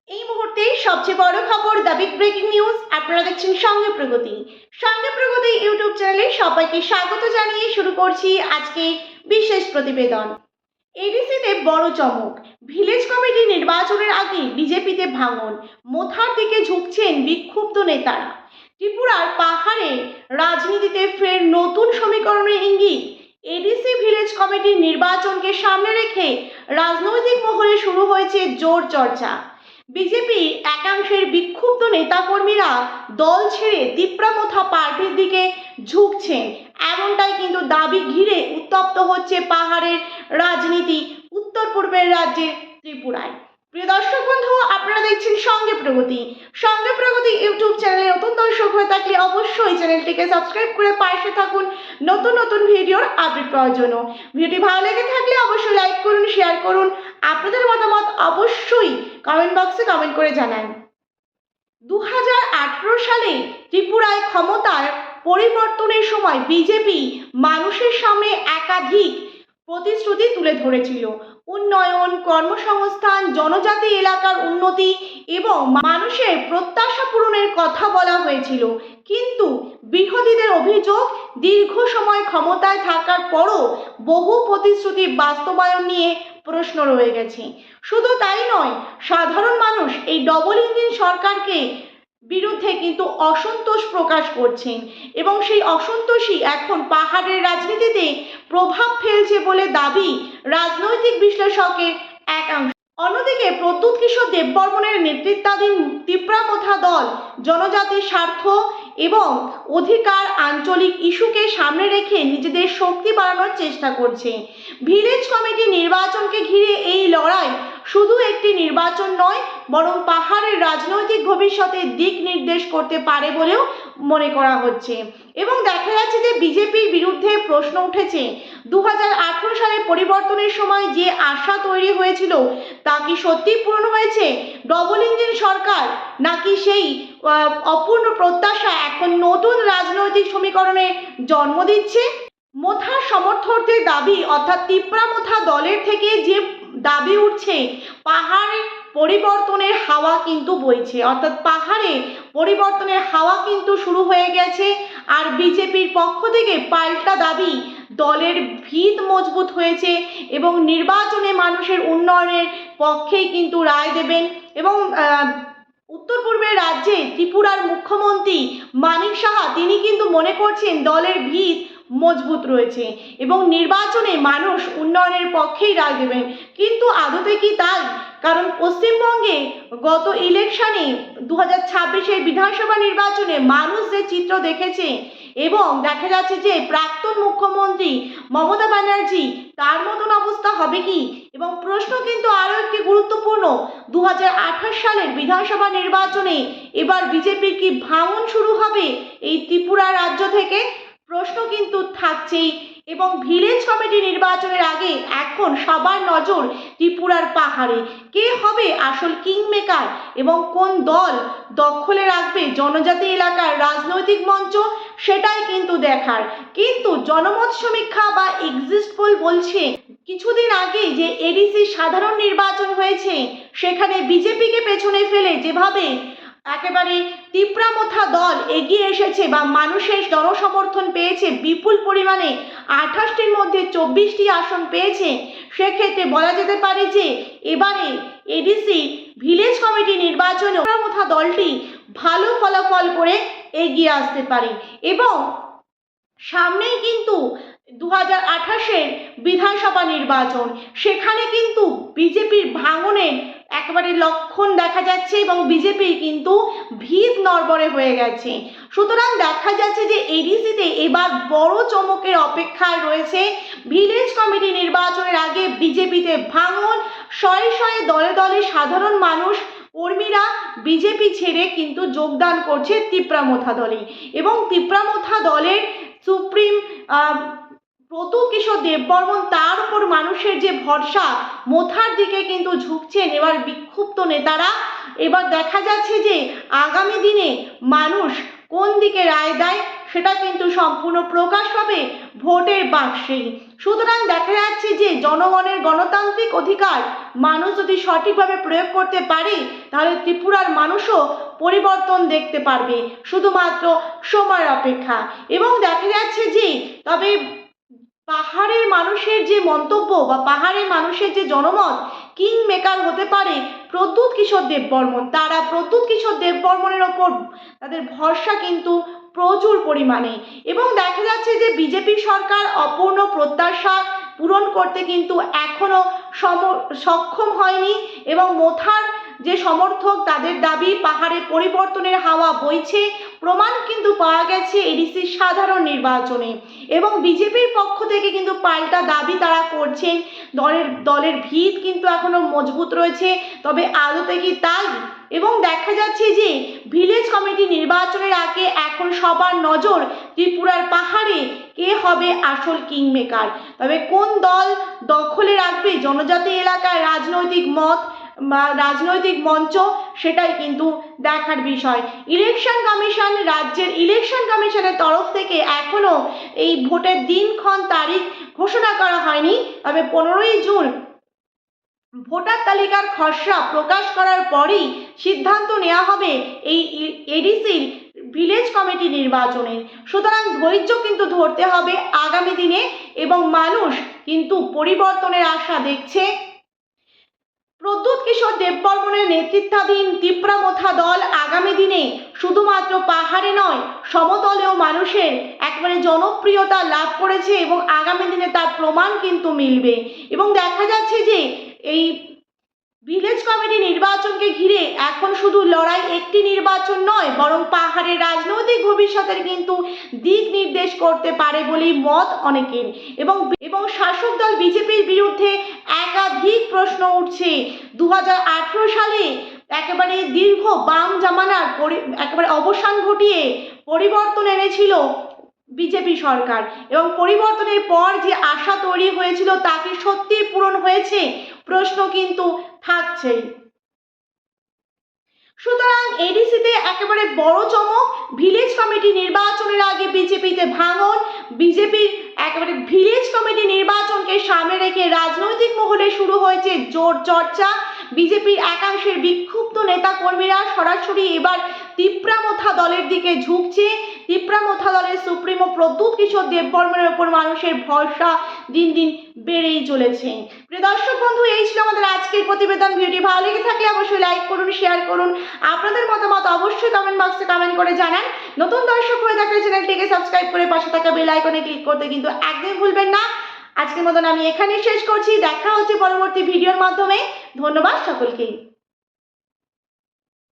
এই মুহূর্তে সবচেয়ে বড় খবর, দ্য বিগ ব্রেকিং নিউজ। আপনারা দেখছেন সঙ্গে প্রগতি। সঙ্গে প্রগতি ইউটিউব চ্যানেলে সবাইকে স্বাগত জানিয়ে শুরু করছি আজকে বিশেষ প্রতিবেদন। এডিসিতে বড় চমক, ভিলেজ কমিটি নির্বাচনের আগে বিজেপিতে ভাঙন, মোথার দিকে ঝুঁকছেন বিক্ষুব্ধ নেতারা। ত্রিপুরার পাহাড়ে রাজনীতিতে ফের নতুন সমীকরণের ইঙ্গিত। এডিসি ভিলেজ কমিটির নির্বাচনকে সামনে রেখে রাজনৈতিক মহলে শুরু হয়েছে জোর চর্চা। বিজেপি একাংশের বিক্ষুব্ধ নেতাকর্মীরা দল ছেড়ে তিপ্রামথা পার্টির দিকে ঝুঁকছেন, এমনটাই কিন্তু দাবি ঘিরে উত্তপ্ত হচ্ছে পাহাড়ের রাজনীতি উত্তর পূর্বের রাজ্যে ত্রিপুরায়। প্রিয় দর্শক বন্ধু, আপনারা দেখছেন সঙ্গে প্রগতি। সঙ্গে প্রগতি ইউটিউব চ্যানেলে নতুন দর্শক হয়ে থাকলে অবশ্যই চ্যানেলটিকে সাবস্ক্রাইব করে পাশে থাকুন নতুন নতুন ভিডিওর আপডেট পাওয়ার জন্য। ভিডিওটি ভালো লেগে থাকলে অবশ্যই লাইক করুন, শেয়ার করুন, আপনাদের মতামত অবশ্যই কমেন্ট বক্সে কমেন্ট করে জানান। 2018 সালে ত্রিপুরায় ক্ষমতার পরিবর্তনের সময় বিজেপি মানুষের সামনে একাধিক প্রতিশ্রুতি তুলে ধরেছিল। উন্নয়ন, কর্মসংস্থান, জনজাতি এলাকার উন্নতি এবং মানুষের প্রত্যাশা পূরণের কথা বলা হয়েছিল। কিন্তু বিরোধীদের অভিযোগ, দীর্ঘ সময় ক্ষমতায় থাকার পরও বহু প্রতিশ্রুতি বাস্তবায়ন নিয়ে প্রশ্ন রয়ে গেছে। শুধু তাই নয়, সাধারণ মানুষ এই ডবল ইঞ্জিন সরকারকে বিরুদ্ধে কিন্তু অসন্তোষ প্রকাশ করছেন এবং সেই অসন্তোষই এখন পাহাড়ের রাজনীতিতে প্রভাব ফেলছে বলে দাবি রাজনৈতিক বিশ্লেষকের একাংশ। অন্যদিকে প্রদ্যুৎ কিশোর দেববর্মনের নেতৃত্বাধীন তিপ্রামথা দল জনজাতির স্বার্থ এবং অধিকার, আঞ্চলিক ইস্যুকে সামনে রেখে নিজেদের শক্তি বাড়ানোর চেষ্টা করছে। ভিলেজ কমিটি নির্বাচনকে ঘিরে এই লড়াই শুধু একটি নির্বাচন নয়, বরং পাহাড়ের রাজনৈতিক ভবিষ্যতের দিক নির্দেশ করতে পারে বলেও মনে করা হচ্ছে। এবং দেখা যাচ্ছে যে বিজেপির বিরুদ্ধে প্রশ্ন উঠেছে, 2018 সালে পরিবর্তনের সময় যে আশা তৈরি হয়েছিল তা কি সত্যি পূরণ হয়েছে? ডবল ইঞ্জিন সরকার নাকি সেই অপূর্ণ প্রত্যাশা এখন নতুন রাজনৈতিক সমীকরণে জন্ম দিচ্ছে? মোথার সমর্থকদের দাবি, অর্থাৎ তিপ্রামথা দলের থেকে যে দাবি উঠছে, পাহাড়ে পরিবর্তনের হাওয়া কিন্তু বইছে, অর্থাৎ পাহাড়ে পরিবর্তনের হাওয়া কিন্তু শুরু হয়ে গেছে। আর বিজেপির পক্ষ থেকে পাল্টা দাবি, দলের ভিত মজবুত হয়েছে এবং নির্বাচনে মানুষের উন্নয়নের পক্ষেই কিন্তু রায় দেবেন। এবং উত্তর পূর্বের রাজ্যে ত্রিপুরার মুখ্যমন্ত্রী মানিক সাহা তিনি কিন্তু মনে করছেন দলের ভিত মজবুত রয়েছে এবং নির্বাচনে মানুষ উন্নয়নের পক্ষেই রায় দেবেন। কিন্তু আদতে কি তাই? কারণ পশ্চিমবঙ্গে গত ইলেকশনে 2026-এর বিধানসভা নির্বাচনে মানুষ যে চিত্র দেখেছে এবং দেখা যাচ্ছে যে প্রাক্তন মুখ্যমন্ত্রী মমতা ব্যানার্জি তার মতন অবস্থা হবে কি? এবং প্রশ্ন কিন্তু আরও একটি গুরুত্বপূর্ণ, 2028 সালের বিধানসভা নির্বাচনে এবার বিজেপির কি ভাঙন শুরু হবে এই ত্রিপুরা রাজ্য থেকে? প্রশ্ন কিন্তু থাকছেই। এবং ভিলেজ কমিটি নির্বাচনের আগে এখন সবার নজর ত্রিপুরার পাহাড়ে। কে হবে আসল কিং মেকার এবং কোন দল দখলে রাখবে জনজাতি এলাকার রাজনৈতিক মঞ্চ, সেটাই কিন্তু দেখার। কিন্তু জনমত সমীক্ষা বা এক্সিট পোল বলছে কিছুদিন আগে যে এডিসি সাধারণ নির্বাচন হয়েছে সেখানে বিজেপিকে পেছনে ফেলে যেভাবে একেবারে তিপ্রামথা দল এগিয়ে এসেছে বা মানুষের জনসমর্থন পেয়েছে বিপুল পরিমাণে, 28টির মধ্যে 24টি আসন পেয়েছে, সেক্ষেত্রে বলা যেতে পারে যে এবারে এডিসি ভিলেজ কমিটি নির্বাচনে তিপ্রামথা দলটি ভালো ফলাফল করে এগিয়ে আসতে পারে। এবং সামনেই কিন্তু 2028-এর বিধানসভা নির্বাচন, সেখানে কিন্তু বিজেপির ভাঙনের একেবারে লক্ষণ দেখা যাচ্ছে এবং বিজেপির কিন্তু ভিত নড়বড়ে হয়ে গেছে। সুতরাং দেখা যাচ্ছে যে এডিসিতে এবার বড় চমকের অপেক্ষায় রয়েছে। ভিলেজ কমিটি নির্বাচনের আগে বিজেপিতে ভাঙন, শয়ে শয়ে দলে দলে সাধারণ মানুষ কর্মীরা বিজেপি ছেড়ে কিন্তু যোগদান করছে তিপ্রামথা দলে। এবং তিপ্রামথা দলের সুপ্রিম প্রদ্যুৎ কিশোর দেববর্মন, তার উপর মানুষের যে ভরসা, মোথার দিকে কিন্তু ঝুঁকছেন এবার বিক্ষুব্ধ নেতারা। এবার দেখা যাচ্ছে যে আগামী দিনে মানুষ কোন দিকে রায় দেয় সেটা কিন্তু সম্পূর্ণ প্রকাশ পাবে ভোটের বাক্সেই। সুতরাং দেখা যাচ্ছে যে জনগণের গণতান্ত্রিক অধিকার মানুষ যদি সঠিকভাবে প্রয়োগ করতে পারে তাহলে ত্রিপুরার মানুষও পরিবর্তন দেখতে পারবে, শুধুমাত্র সময়ের অপেক্ষা। এবং দেখা যাচ্ছে যে তবে পাহাড়ের মানুষের যে মন্তব্য বা পাহাড়ের মানুষের যে জনমত কিং মেকার হতে পারে প্রদ্যুৎ কিশোর দেববর্মন, তারা প্রদ্যুৎ কিশোর দেববর্মনের ওপর তাদের ভরসা কিন্তু প্রচুর পরিমাণে। এবং দেখা যাচ্ছে যে বিজেপি সরকার অপূর্ণ প্রত্যাশা পূরণ করতে কিন্তু এখনো সক্ষম হয়নি। এবং মোথার যে সমর্থক তাদের দাবি পাহাড়ে পরিবর্তনের হাওয়া বইছে, প্রমাণ কিন্তু পাওয়া গেছে এডিসির সাধারণ নির্বাচনে। এবং বিজেপির পক্ষ থেকে কিন্তু পাল্টা দাবি তারা করছেন, দলের ভিত কিন্তু এখনো মজবুত রয়েছে, তবে আদতে কি তাই? এবং দেখা যাচ্ছে যে ভিলেজ কমিটি নির্বাচনের আগে এখন সবার নজর ত্রিপুরার পাহাড়ে কে হবে আসল কিং মেকার, তবে কোন দল দখলে রাখবে জনজাতি এলাকায় রাজনৈতিক মত বা রাজনৈতিক মঞ্চ, সেটাই কিন্তু দেখার বিষয়। ইলেকশন কমিশন, রাজ্যের ইলেকশন কমিশনের তরফ থেকে এখনো এই ভোটের দিনক্ষণ তারিখ ঘোষণা করা হয়নি, তবে 15ই জুন ভোটার তালিকার খসড়া প্রকাশ করার পরই সিদ্ধান্ত নেওয়া হবে এই এডিসির ভিলেজ কমিটি নির্বাচনে। সুতরাং ধৈর্য কিন্তু ধরতে হবে আগামী দিনে, এবং মানুষ কিন্তু পরিবর্তনের আশা দেখছে। প্রদ্যুৎ কিশোর দেববর্মনের নেতৃত্বাধীন তিপ্রামথা দল আগামী দিনে শুধুমাত্র পাহাড়ে নয় সমতলেও মানুষের একেবারে জনপ্রিয়তা লাভ করেছে, এবং আগামী দিনে তার প্রমাণ কিন্তু মিলবে। এবং দেখা যাচ্ছে যে এই ভিলেজ কমিটি নির্বাচনকে ঘিরে এখন শুধু লড়াই একটি নির্বাচন নয়, বরং পাহাড়ের রাজনৈতিক ভবিষ্যতের কিন্তু দিক নির্দেশ করতে পারে বলেই মত অনেকের। এবং শাসক দল বিজেপির বিরুদ্ধে একাধিক প্রশ্ন উঠছে। 2018 সালে একেবারে দীর্ঘ বাম জামানার একেবারে অবসান ঘটিয়ে পরিবর্তন এনেছিল বিজেপি সরকার, এবং পরিবর্তনের পর যে আশা তৈরি হয়েছিল তা কি সত্যিই পূরণ হয়েছে, প্রশ্ন কিন্তু থাকছেই। সুতরাং এডিসিতে একেবারে বড় চমক, ভিলেজ কমিটি নির্বাচনের আগে বিজেপিতে ভাঙন। বিজেপির একেবারে ভিলেজ কমিটি নির্বাচনকে সামনে রেখে রাজনৈতিক মহলে শুরু হয়েছে জোর চর্চা। বিজেপির একাংশের বিক্ষুব্ধ নেতা কর্মীরা সরাসরি এবার তিপ্রামথা দলের দিকে ঝুঁকছে। তিপ্রামথা দলের সুপ্রিমো প্রদ্যুৎ কিশোর দেববর্মনের ওপর মানুষের ভরসা দিন দিন বেড়েই চলেছে। প্রিয় দর্শক বন্ধু, এই ছিল আমাদের আজকের প্রতিবেদন। ভিডিওটি ভালো লেগে থাকলে অবশ্যই লাইক করুন, শেয়ার করুন, আপনাদের মতামত অবশ্যই কমেন্ট বক্সে কমেন্ট করে জানান। নতুন দর্শক হয়ে থাকলে চ্যানেলটিকে সাবস্ক্রাইব করে পাশে থাকা বেল আইকনে ক্লিক করতে কিন্তু একদমই ভুলবেন না। আজকের মতন আমি এখানেই শেষ করছি, দেখা হচ্ছে পরবর্তী ভিডিওর মাধ্যমে। ধন্যবাদ সকলকেই।